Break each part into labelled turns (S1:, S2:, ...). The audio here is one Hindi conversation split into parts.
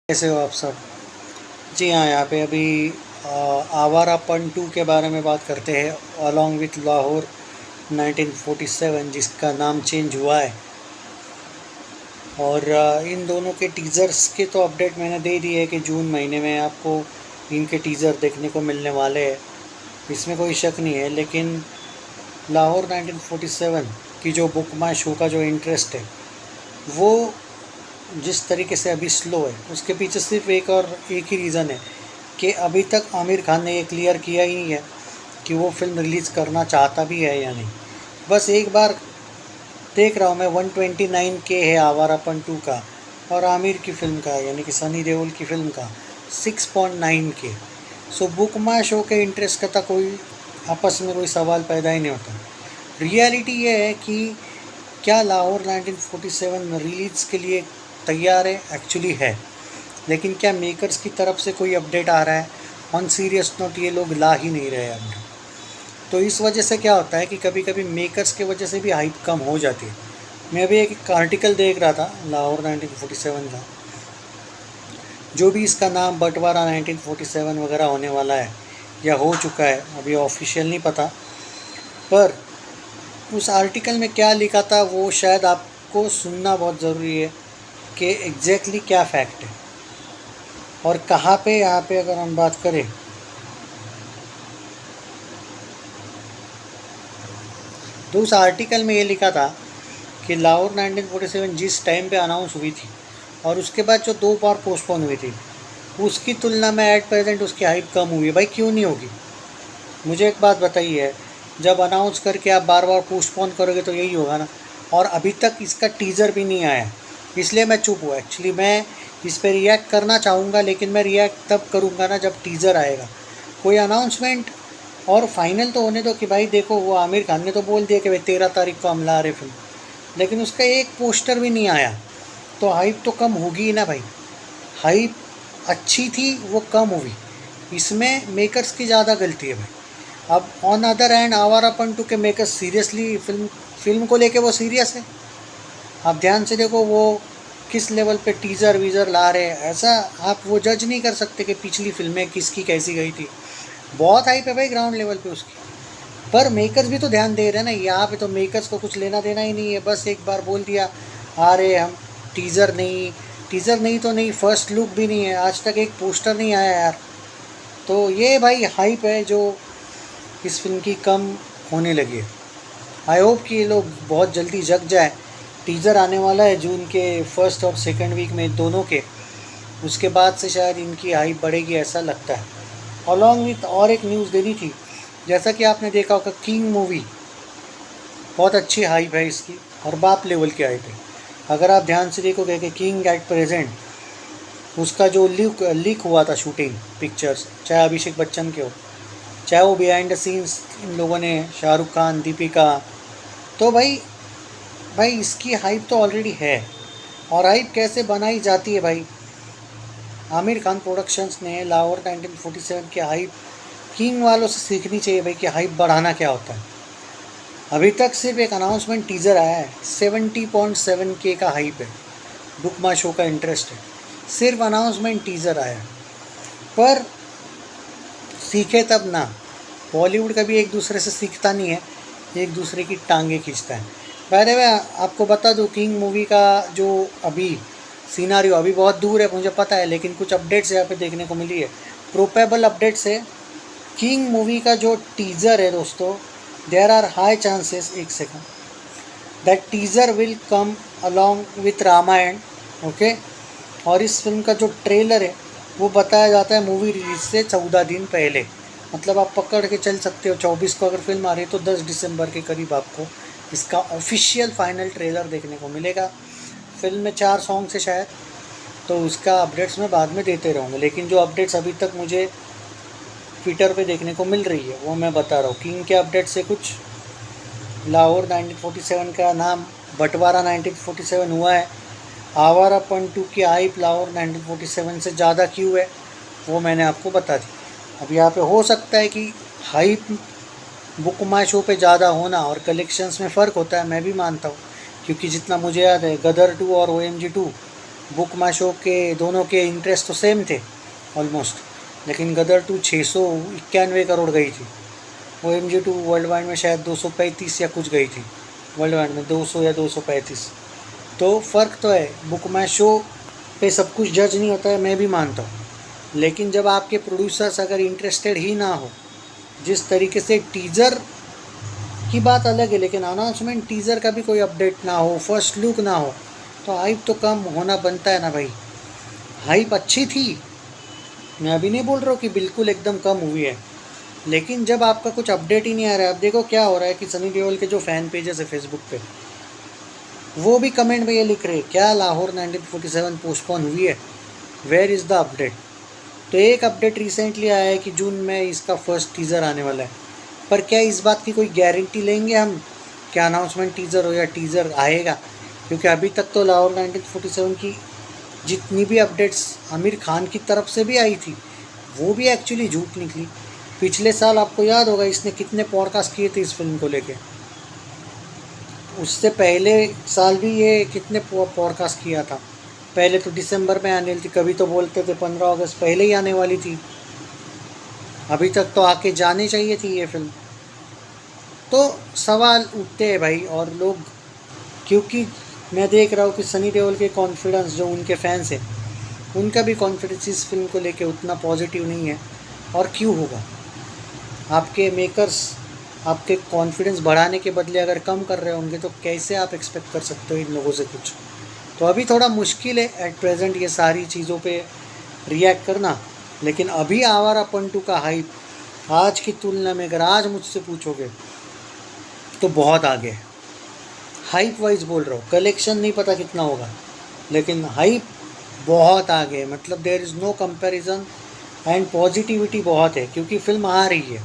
S1: कैसे हो आप सब। जी हाँ, यहाँ पे अभी आवारापन 2 के बारे में बात करते हैं अलॉन्ग विथ लाहौर 1947 जिसका नाम चेंज हुआ है। और इन दोनों के टीज़र्स के तो अपडेट मैंने दे दी है कि जून महीने में आपको इनके टीज़र देखने को मिलने वाले हैं, इसमें कोई शक नहीं है। लेकिन लाहौर 1947 की जो बुक माई शो का जो इंटरेस्ट है वो जिस तरीके से अभी स्लो है, उसके पीछे सिर्फ एक ही रीज़न है कि अभी तक आमिर खान ने ये क्लियर किया ही नहीं है कि वो फिल्म रिलीज़ करना चाहता भी है या नहीं। बस एक बार देख रहा हूँ मैं 129 के है आवारापन 2 का और आमिर की फ़िल्म का यानी कि सनी देओल की फ़िल्म का 6.9 के। सो बुक माई शो के इंटरेस्ट का तो कोई आपस में कोई सवाल पैदा ही नहीं होता। रियलिटी ये है कि क्या लाहौर 1947 रिलीज़ के लिए तैयार है? एक्चुअली है, लेकिन क्या मेकर्स की तरफ से कोई अपडेट आ रहा है? ऑन सीरियस नोट ये लोग ला ही नहीं रहे अपडेट। तो इस वजह से क्या होता है कि कभी कभी मेकर्स के वजह से भी हाइप कम हो जाती है। मैं अभी एक आर्टिकल देख रहा था लाहौर 1947 का, जो भी इसका नाम बंटवारा 1947 वगैरह होने वाला है या हो चुका है, अभी ऑफिशियल नहीं पता, पर उस आर्टिकल में क्या लिखा था वो शायद आपको सुनना बहुत ज़रूरी है कि एग्जैक्टली क्या फैक्ट है और कहाँ पे। यहाँ पे अगर हम बात करें तो उस आर्टिकल में ये लिखा था कि लाहौर 1947 जिस टाइम पे अनाउंस हुई थी और उसके बाद जो 2 बार पोस्टपोन हुई थी, उसकी तुलना में एट प्रेजेंट उसकी हाइप कम हुई है। भाई क्यों नहीं होगी? मुझे एक बात बताइए, जब अनाउंस करके आप बार बार पोस्टपोन करोगे तो यही होगा ना। और अभी तक इसका टीज़र भी नहीं आया, इसलिए मैं चुप हुआ। एक्चुअली मैं इस पर रिएक्ट करना चाहूँगा, लेकिन मैं रिएक्ट तब करूँगा ना जब टीज़र आएगा। कोई अनाउंसमेंट और फाइनल तो होने दो कि भाई देखो, वो आमिर खान ने तो बोल दिया कि भाई 13 तारीख को हम ला रहे फिल्म, लेकिन उसका एक पोस्टर भी नहीं आया, तो हाइप तो कम होगी ही ना भाई। हाइप अच्छी थी, वो कम हुई, इसमें मेकर्स की ज़्यादा गलती है भाई। अब ऑन अदर हैंड आवारापन 2 के मेकर्स सीरियसली फिल्म को लेके वो सीरियस है। आप ध्यान से देखो वो किस लेवल पे टीज़र वीज़र ला रहे हैं, ऐसा आप वो जज नहीं कर सकते कि पिछली फिल्में किसकी कैसी गई थी। बहुत हाइप है भाई ग्राउंड लेवल पे उसकी, पर मेकर्स भी तो ध्यान दे रहे हैं ना। यहाँ पे तो मेकर्स को कुछ लेना देना ही नहीं है, बस एक बार बोल दिया आ रहे हम। टीज़र नहीं तो नहीं, फर्स्ट लुक भी नहीं है, आज तक एक पोस्टर नहीं आया यार। तो ये भाई हाइप है जो इस फिल्म की कम होने लगी है। आई होप कि ये लोग बहुत जल्दी जग जाए। टीज़र आने वाला है जून के फर्स्ट और सेकंड वीक में दोनों के, उसके बाद से शायद इनकी हाइप बढ़ेगी ऐसा लगता है। अलॉन्ग विथ और एक न्यूज़ देनी थी, जैसा कि आपने देखा होगा किंग मूवी बहुत अच्छी हाइप है इसकी और बाप लेवल की हाइप है। अगर आप ध्यान से देखोगे कि किंग एट प्रेजेंट उसका जो लीक हुआ था शूटिंग पिक्चर्स, चाहे अभिषेक बच्चन के हो, चाहे वो बिहाइंड द सीन्स इन लोगों ने शाहरुख खान, दीपिका, तो भाई इसकी हाइप तो ऑलरेडी है। और हाइप कैसे बनाई जाती है भाई? आमिर खान प्रोडक्शंस ने लाहौर 1947 की हाइप किंग वालों से सीखनी चाहिए भाई कि हाइप बढ़ाना क्या होता है। अभी तक सिर्फ एक अनाउंसमेंट टीज़र आया है, 70.7 के का हाइप है, बुक माई शो का इंटरेस्ट है, सिर्फ अनाउंसमेंट टीज़र आया है। पर सीखे तब ना, बॉलीवुड कभी एक दूसरे से सीखता नहीं है, एक दूसरे की टांगे खींचता है। बाय द वे आपको बता दूँ, किंग मूवी का जो अभी सीनारियो अभी बहुत दूर है मुझे पता है, लेकिन कुछ अपडेट्स यहाँ पे देखने को मिली है, प्रोपेबल अपडेट्स है। किंग मूवी का जो टीज़र है दोस्तों, देयर आर हाई चांसेस, एक second, that teaser will come along with Ramayana, okay. और इस फिल्म का जो ट्रेलर है वो बताया जाता है मूवी रिलीज से 14 दिन पहले। मतलब आप पकड़ के चल सकते हो 24 को अगर फिल्म आ रही है तो 10 दिसंबर के करीब आपको इसका ऑफिशियल फाइनल ट्रेलर देखने को मिलेगा। फिल्म में 4 सॉन्ग्स है शायद, तो उसका अपडेट्स मैं बाद में देते रहूँगा, लेकिन जो अपडेट्स अभी तक मुझे ट्विटर पे देखने को मिल रही है वो मैं बता रहा हूँ। किंग के अपडेट से कुछ लाहौर 1947 का नाम बंटवारा 1947 हुआ है। आवारापन 2 की हाइप लाहौर 1947 से ज़्यादा क्यों है वो मैंने आपको बता दी। अब यहाँ पे हो सकता है कि हाइप बुक माई शो पे ज़्यादा होना और कलेक्शंस में फ़र्क होता है, मैं भी मानता हूँ, क्योंकि जितना मुझे याद है गदर 2 और OMG 2 बुक माई शो के दोनों के इंटरेस्ट तो सेम थे ऑलमोस्ट, लेकिन गदर 2 691 करोड़ गई थी। OMG 2 वर्ल्ड वाइड में शायद 235 या कुछ गई थी, वर्ल्ड वाइड में 200 या 235। तो फ़र्क तो है, बुक माई शो पे सब कुछ जज नहीं होता है, मैं भी मानता हूँ, लेकिन जब आपके प्रोड्यूसर्स अगर इंटरेस्टेड ही ना हो, जिस तरीके से टीज़र की बात अलग है, लेकिन अनाउंसमेंट टीज़र का भी कोई अपडेट ना हो, फर्स्ट लुक ना हो, तो हाइप तो कम होना बनता है ना भाई। हाइप अच्छी थी, मैं अभी नहीं बोल रहा हूँ कि बिल्कुल एकदम कम हुई है, लेकिन जब आपका कुछ अपडेट ही नहीं आ रहा है। अब देखो क्या हो रहा है कि सनी देओल के जो फ़ैन पेजेस है फेसबुक पे, वो भी कमेंट में ये लिख रहे हैं, क्या लाहौर 1947 पोस्टपोन हुई है, वेयर इज़ द अपडेट। तो एक अपडेट रिसेंटली आया है कि जून में इसका फर्स्ट टीज़र आने वाला है, पर क्या इस बात की कोई गारंटी लेंगे हम क्या अनाउंसमेंट टीज़र हो या टीज़र आएगा? क्योंकि अभी तक तो लाहौर 1947 की जितनी भी अपडेट्स आमिर खान की तरफ से भी आई थी, वो भी एक्चुअली झूठ निकली। पिछले साल आपको याद होगा इसने कितने पॉडकास्ट किए थे इस फिल्म को लेके, उससे पहले साल भी ये कितने पॉडकास्ट किया था। पहले तो दिसंबर में आने वाली थी, कभी तो बोलते थे 15 अगस्त पहले ही आने वाली थी, अभी तक तो आके जाने चाहिए थी ये फिल्म। तो सवाल उठते हैं भाई, और लोग, क्योंकि मैं देख रहा हूँ कि सनी देओल के कॉन्फिडेंस, जो उनके फैंस हैं उनका भी कॉन्फिडेंस इस फिल्म को लेके उतना पॉजिटिव नहीं है। और क्यों होगा? आपके मेकर्स आपके कॉन्फिडेंस बढ़ाने के बदले अगर कम कर रहे होंगे तो कैसे आप एक्सपेक्ट कर सकते हो इन लोगों से कुछ? तो अभी थोड़ा मुश्किल है एट प्रेजेंट ये सारी चीज़ों पे रिएक्ट करना, लेकिन अभी आवारा पंटू का हाइप आज की तुलना में अगर आज मुझसे पूछोगे तो बहुत आगे है। हाइप वाइज बोल रहा हूँ, कलेक्शन नहीं पता कितना होगा, लेकिन हाइप बहुत आगे है। मतलब there is no comparison, and positivity बहुत है, क्योंकि फिल्म आ रही है।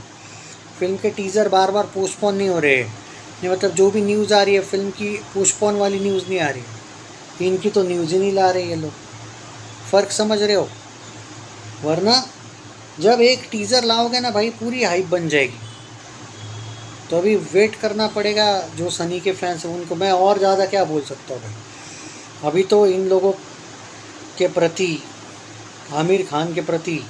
S1: फिल्म के टीज़र बार बार पोस्टपोन नहीं हो रहे हैं, ये मतलब जो भी न्यूज़ आ रही है फिल्म की, पोस्टपोन वाली न्यूज़ नहीं आ रही, इनकी तो न्यूज़ ही नहीं ला रहे ये लोग। फ़र्क समझ रहे हो? वरना जब एक टीज़र लाओगे ना भाई, पूरी हाइप बन जाएगी। तो अभी वेट करना पड़ेगा। जो सनी के फैंस हैं उनको मैं और ज़्यादा क्या बोल सकता हूँ भाई। अभी तो इन लोगों के प्रति, आमिर खान के प्रति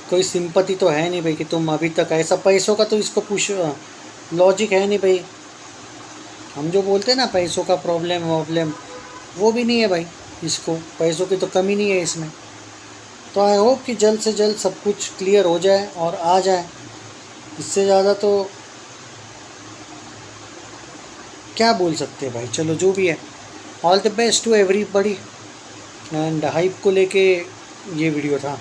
S1: कोई सिंपैथी तो है नहीं भाई कि तुम अभी तक ऐसा, पैसों का तो इसको पुश लॉजिक है नहीं भाई। हम जो बोलते हैं ना पैसों का प्रॉब्लम, वो भी नहीं है भाई, इसको पैसों की तो कमी नहीं है इसमें। तो आई होप कि जल्द से जल्द सब कुछ क्लियर हो जाए और आ जाए। इससे ज़्यादा तो क्या बोल सकते हैं भाई। चलो जो भी है, all the best to everybody. And hype को लेके ये वीडियो था।